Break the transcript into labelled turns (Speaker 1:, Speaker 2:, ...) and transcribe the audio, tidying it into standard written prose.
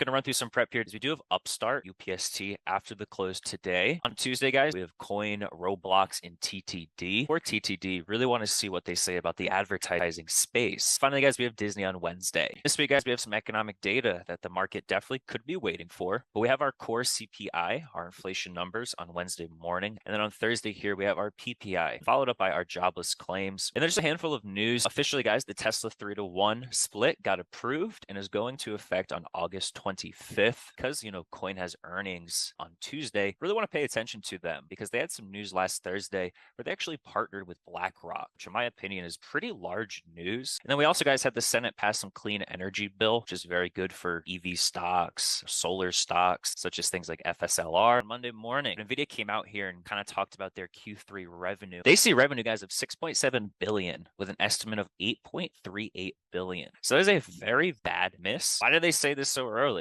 Speaker 1: Going to run through some prep here because we do have Upstart, UPST after the close today. On Tuesday, guys, we have Coin, Roblox, and TTD. For TTD, really want to see what they say about the advertising space. Finally, guys, we have Disney on Wednesday. This week, guys, we have some economic data that the market definitely could be waiting for. But we have our core CPI, our inflation numbers on Wednesday morning. And then on Thursday here, we have our PPI, followed up by our jobless claims. And there's a handful of news. Officially, guys, the Tesla 3-to-1 split got approved and is going to affect on August 25th. Because, Coin has earnings on Tuesday, really want to pay attention to them because they had some news last Thursday where they actually partnered with BlackRock, which in my opinion is pretty large news. And then we also, guys, had the Senate pass some clean energy bill, which is very good for EV stocks, solar stocks, such as things like FSLR. On Monday morning, NVIDIA came out here and kind of talked about their Q3 revenue. They see revenue, guys, of $6.7 billion with an estimate of $8.38 billion. So that is a very bad miss. Why did they say this so early?